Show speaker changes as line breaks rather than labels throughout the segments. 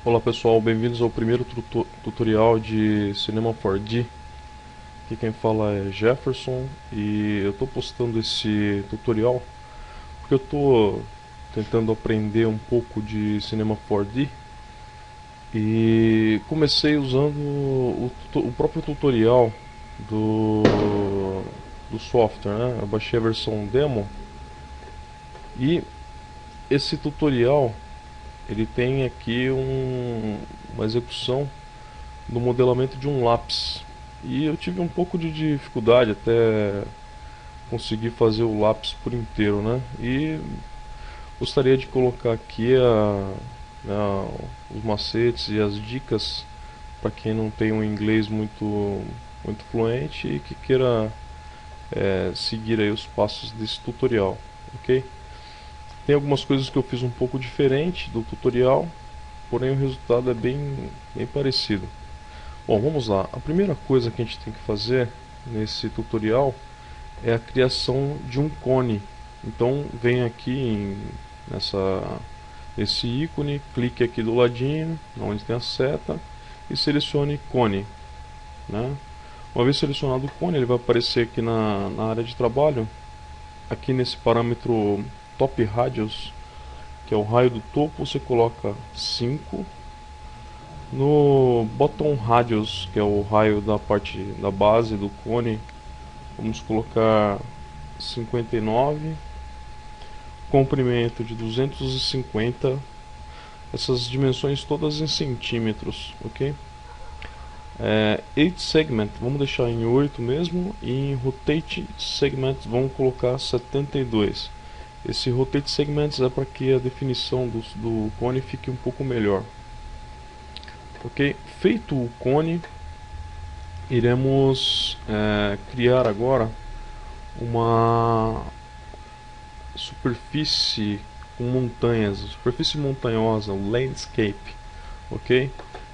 Olá pessoal, bem-vindos ao primeiro tutorial de Cinema 4D. Aqui quem fala é Jefferson e eu estou postando esse tutorial porque eu estou tentando aprender um pouco de Cinema 4D e comecei usando o próprio tutorial do, do software, né? Eu baixei a versão demo e esse tutorial ele tem aqui uma execução do modelamento de um lápis. E eu tive um pouco de dificuldade até conseguir fazer o lápis por inteiro, né? E gostaria de colocar aqui os macetes e as dicas para quem não tem um inglês muito fluente e que queira seguir aí os passos desse tutorial, ok? Tem algumas coisas que eu fiz um pouco diferente do tutorial, porém o resultado é bem parecido. Bom, vamos lá. A primeira coisa que a gente tem que fazer nesse tutorial é a criação de um cone. Então vem aqui nesse ícone, clique aqui do ladinho, onde tem a seta, e selecione cone, né? Uma vez selecionado o cone, ele vai aparecer aqui na área de trabalho, aqui nesse parâmetro top radius, que é o raio do topo, você coloca 5. No bottom radius, que é o raio da parte da base do cone, vamos colocar 59. Comprimento de 250. Essas dimensões todas em centímetros, ok? 8 segment, vamos deixar em 8 mesmo. E em rotate segment, vamos colocar 72. Esse rotate segments é para que a definição do cone fique um pouco melhor. Ok, feito o cone, iremos criar agora uma superfície com montanhas, superfície montanhosa, o landscape. Ok,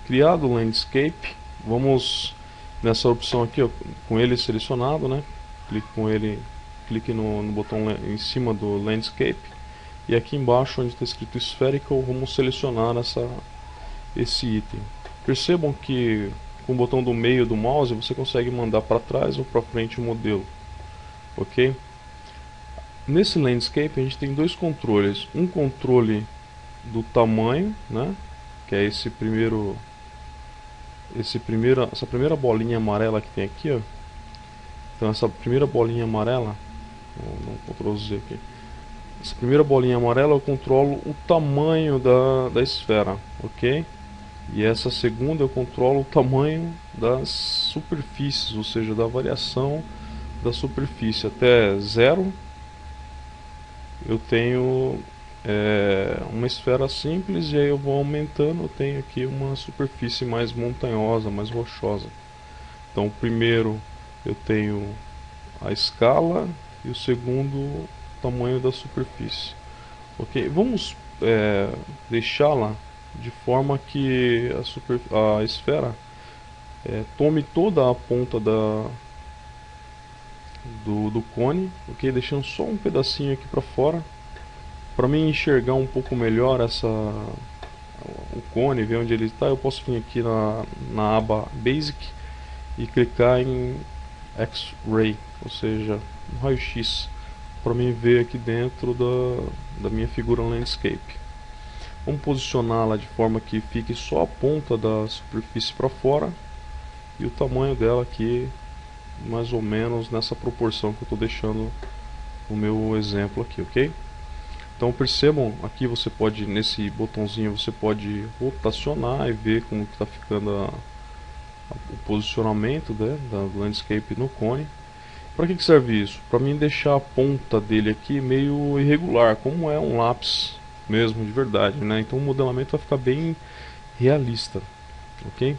criado o landscape, vamos nessa opção aqui, ó, com ele selecionado, né? Clique no botão em cima do landscape e aqui embaixo onde está escrito spherical, vamos selecionar esse item. Percebam que com o botão do meio do mouse você consegue mandar para trás ou para frente o modelo, ok? Nesse landscape a gente tem dois controles, um controle do tamanho, né? Que é essa primeira bolinha amarela que tem aqui, ó. Então essa primeira bolinha amarela, vou Ctrl Z aqui. Essa primeira bolinha amarela eu controlo o tamanho da esfera, ok? E essa segunda eu controlo o tamanho das superfícies, ou seja, da variação da superfície. Até 0 eu tenho uma esfera simples, e aí eu vou aumentando, eu tenho aqui uma superfície mais montanhosa, mais rochosa. Então o primeiro eu tenho a escala e o segundo o tamanho da superfície. Ok, vamos deixá-la de forma que a esfera tome toda a ponta do cone, ok? Deixando só um pedacinho aqui para fora, para mim enxergar um pouco melhor o cone, ver onde ele está. Eu posso vir aqui na aba Basic e clicar em X-Ray, ou seja, um raio-x, para mim ver aqui dentro da minha figura landscape. Vamos posicioná-la de forma que fique só a ponta da superfície para fora e o tamanho dela aqui mais ou menos nessa proporção que eu estou deixando no meu exemplo aqui, ok? Então percebam, aqui você pode, nesse botãozinho, você pode rotacionar e ver como está ficando o posicionamento, né, do landscape no cone. Para que serve isso? Para mim deixar a ponta dele aqui meio irregular, como é um lápis mesmo de verdade, né? Então o modelamento vai ficar bem realista, ok?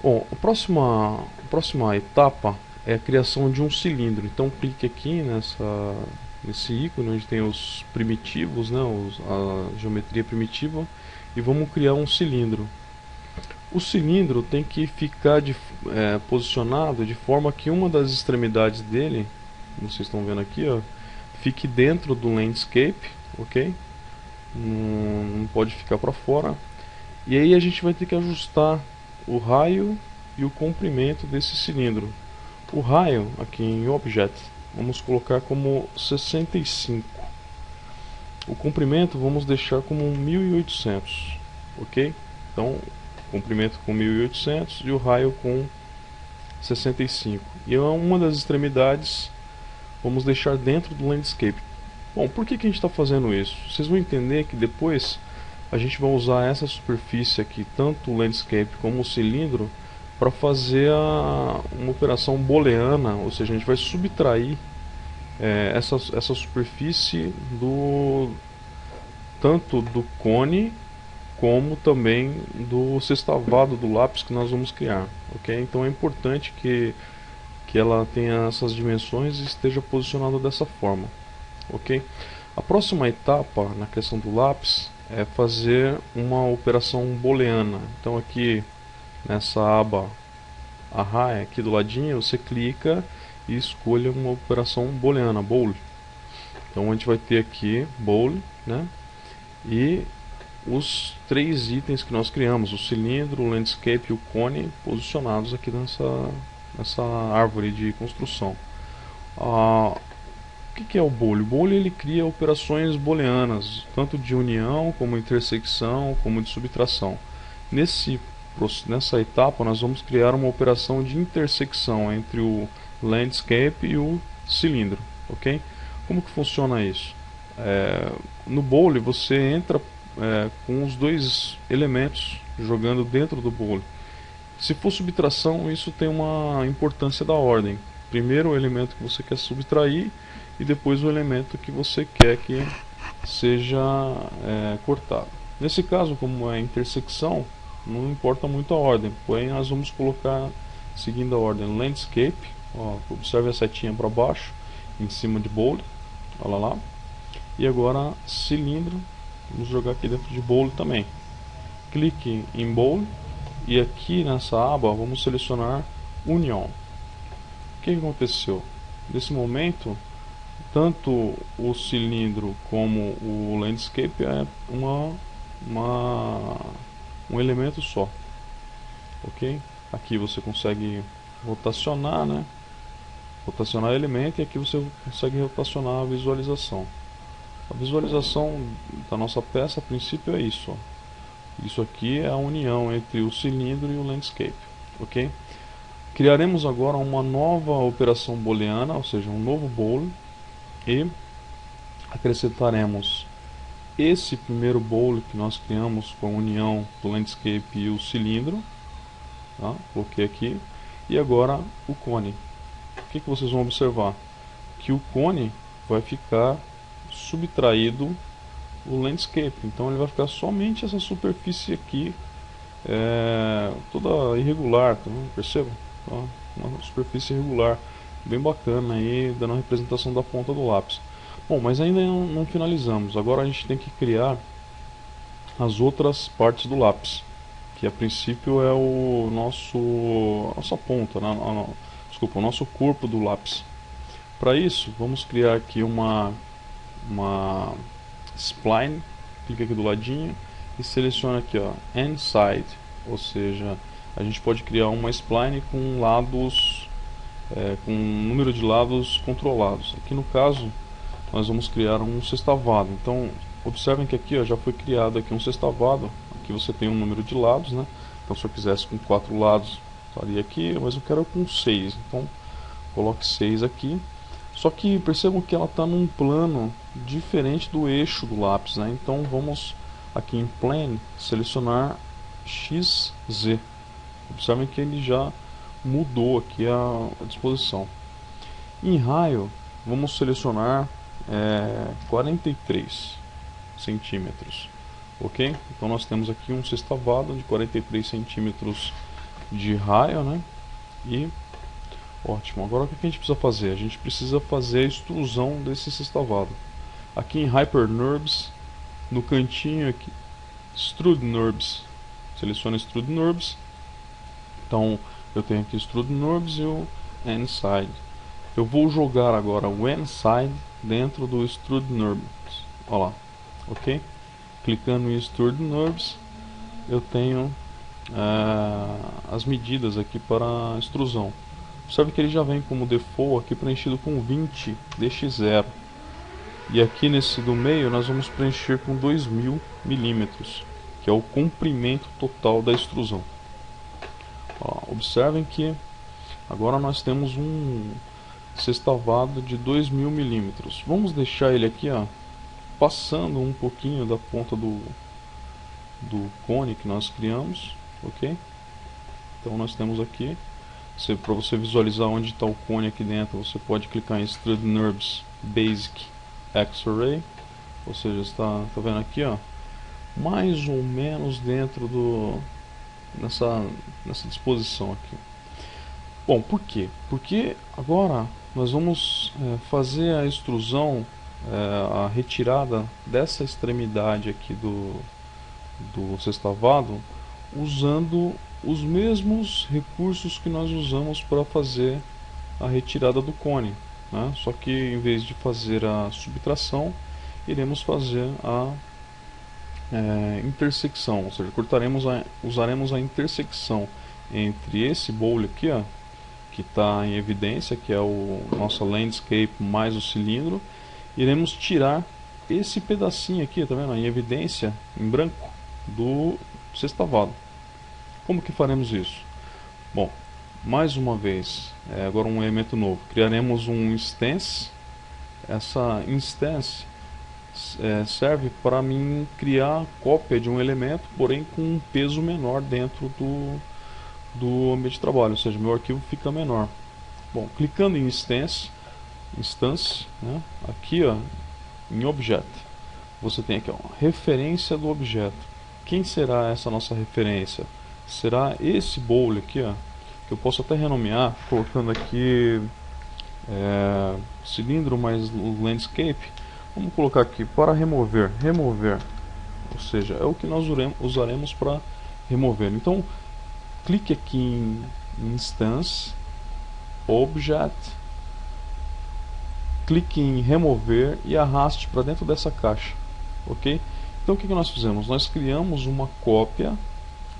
Bom, a próxima etapa é a criação de um cilindro. Então clique aqui nesse ícone onde tem os primitivos, né? A geometria primitiva, e vamos criar um cilindro. O cilindro tem que ficar posicionado de forma que uma das extremidades dele, como vocês estão vendo aqui, ó, fique dentro do landscape, ok? Não pode ficar para fora. E aí a gente vai ter que ajustar o raio e o comprimento desse cilindro. O raio, aqui em Object, vamos colocar como 65. O comprimento vamos deixar como 1800, ok? Então, comprimento com 1800 e o raio com 65. E uma das extremidades vamos deixar dentro do landscape. Bom, por que a gente está fazendo isso? Vocês vão entender que depois a gente vai usar essa superfície aqui, tanto o landscape como o cilindro, para fazer uma operação booleana, ou seja, a gente vai subtrair essa superfície tanto do cone como também do sextavado do lápis que nós vamos criar, ok? Então é importante que ela tenha essas dimensões e esteja posicionada dessa forma, ok? A próxima etapa na questão do lápis é fazer uma operação booleana. Então aqui nessa aba Array, aqui do ladinho, você clica e escolha uma operação booleana, bool. Então a gente vai ter aqui bool, né? E os três itens que nós criamos, o cilindro, o landscape e o cone, posicionados aqui nessa árvore de construção. O que é o bool? O bool ele cria operações booleanas, tanto de união, como intersecção, como de subtração. Nessa etapa nós vamos criar uma operação de intersecção entre o landscape e o cilindro, ok? Como que funciona isso? No bool você entra com os dois elementos jogando dentro do bool. Se for subtração, isso tem uma importância da ordem. Primeiro o elemento que você quer subtrair e depois o elemento que você quer que seja cortado. Nesse caso, como é intersecção, não importa muito a ordem, porém nós vamos colocar seguindo a ordem landscape. Observe a setinha para baixo em cima de bool, olha lá. E agora cilindro, vamos jogar aqui dentro de bool também. Clique em bool e aqui nessa aba vamos selecionar union. O que aconteceu? Nesse momento, tanto o cilindro como o landscape é um elemento só, ok? Aqui você consegue rotacionar, né? Rotacionar elemento, e aqui você consegue rotacionar a visualização. A visualização da nossa peça a princípio é isso, ó. Isso aqui é a união entre o cilindro e o landscape, ok? Criaremos agora uma nova operação booleana, ou seja, um novo bool, e acrescentaremos esse primeiro bool que nós criamos com a união do landscape e o cilindro, tá? Coloquei aqui, e agora o cone. O que vocês vão observar? Que o cone vai ficar subtraído o landscape, então ele vai ficar somente essa superfície aqui, toda irregular, tá? Perceba? Uma superfície irregular, bem bacana aí, dando a representação da ponta do lápis. Bom, mas ainda não finalizamos. Agora a gente tem que criar as outras partes do lápis, que a princípio é nossa ponta, né? Desculpa, o nosso corpo do lápis. Para isso, vamos criar aqui uma spline. Clica aqui do ladinho e seleciona aqui, ó, Inside, ou seja, a gente pode criar uma spline com lados, com um número de lados controlados. Aqui no caso nós vamos criar um sextavado. Então observem que aqui, ó, já foi criado aqui um sextavado. Aqui você tem um número de lados, né? Então se eu quisesse com 4 lados estaria aqui, mas eu quero com 6. Então coloque 6 aqui. Só que percebam que ela está num plano diferente do eixo do lápis, né? Então vamos aqui em Plane selecionar XZ. Observem que ele já mudou aqui a disposição. Em raio vamos selecionar 43 centímetros, ok? Então nós temos aqui um sextavado de 43 centímetros de raio, né? E ótimo. Agora o que a gente precisa fazer? A gente precisa fazer a extrusão desse sextavado. Aqui em Hyper NURBS, no cantinho aqui, Extrude NURBS, seleciona Extrude NURBS. Então eu tenho aqui Extrude NURBS e o Inside. Eu vou jogar agora o Inside dentro do Extrude NURBS. Olha lá, ok? Clicando em Extrude NURBS, eu tenho as medidas aqui para a extrusão. Observe que ele já vem como default aqui preenchido com 20 dx0. E aqui nesse do meio nós vamos preencher com 2000 milímetros, que é o comprimento total da extrusão. Ó, observem que agora nós temos um sextavado de 2000 milímetros. Vamos deixar ele aqui, ó, passando um pouquinho da ponta do cone que nós criamos, ok? Então nós temos aqui, para você visualizar onde está o cone aqui dentro, você pode clicar em Extrude NURBS Basic X-Ray, ou seja, está vendo aqui, ó, mais ou menos dentro nessa disposição aqui. Bom, por quê? Porque agora nós vamos fazer a extrusão, a retirada dessa extremidade aqui do sextavado, usando os mesmos recursos que nós usamos para fazer a retirada do cone, né? Só que em vez de fazer a subtração, iremos fazer a intersecção, ou seja, usaremos a intersecção entre esse bowl aqui, ó, que está em evidência, que é o nosso landscape mais o cilindro. Iremos tirar esse pedacinho aqui, tá vendo, em evidência, em branco, do sextavado. Como que faremos isso? Bom, mais uma vez, agora um elemento novo. Criaremos um instance. Essa instance serve para mim criar cópia de um elemento, porém com um peso menor dentro do ambiente de trabalho, ou seja, meu arquivo fica menor. Bom, clicando em instance, né, aqui, ó, em objeto, você tem aqui, ó, referência do objeto. Quem será essa nossa referência? Será esse bowl aqui, ó, que eu posso até renomear, colocando aqui cilindro mais landscape. Vamos colocar aqui para remover, ou seja, é o que nós usaremos para remover. Então, clique aqui em Instance, Object, clique em remover e arraste para dentro dessa caixa, ok? Então o que nós fizemos? Nós criamos uma cópia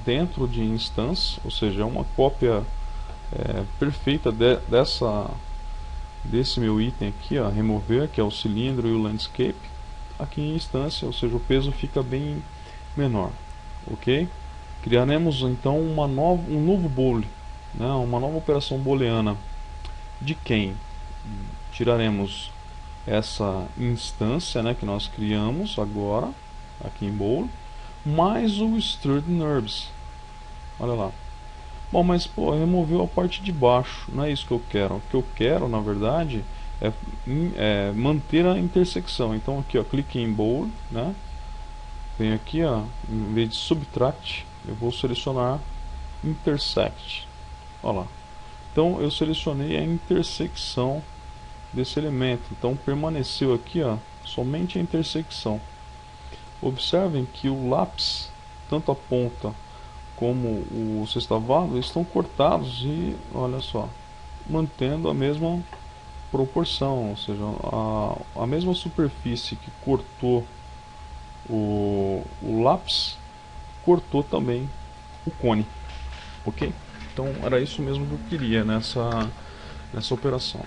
dentro de Instance, ou seja, uma cópia perfeita desse meu item aqui, ó, remover, que é o cilindro e o landscape, aqui em instância, ou seja, o peso fica bem menor, ok? Criaremos então um novo bowl, né, uma nova operação booleana. De quem? Tiraremos essa instância, né, que nós criamos agora, aqui em bowl, mais o Extrude NURBS. Olha lá. Bom, mas pô, removeu a parte de baixo, não é isso que eu quero. O que eu quero, na verdade, é manter a intersecção. Então aqui, ó, clique em bowl, né? Venho aqui, ó, em vez de subtract, eu vou selecionar intersect. Olha lá. Então eu selecionei a intersecção desse elemento. Então permaneceu aqui, ó, somente a intersecção. Observem que o lápis, tanto a ponta como o sextavado, estão cortados e, olha só, mantendo a mesma proporção, ou seja, a mesma superfície que cortou o lápis, cortou também o cone, ok? Então era isso mesmo que eu queria nessa operação.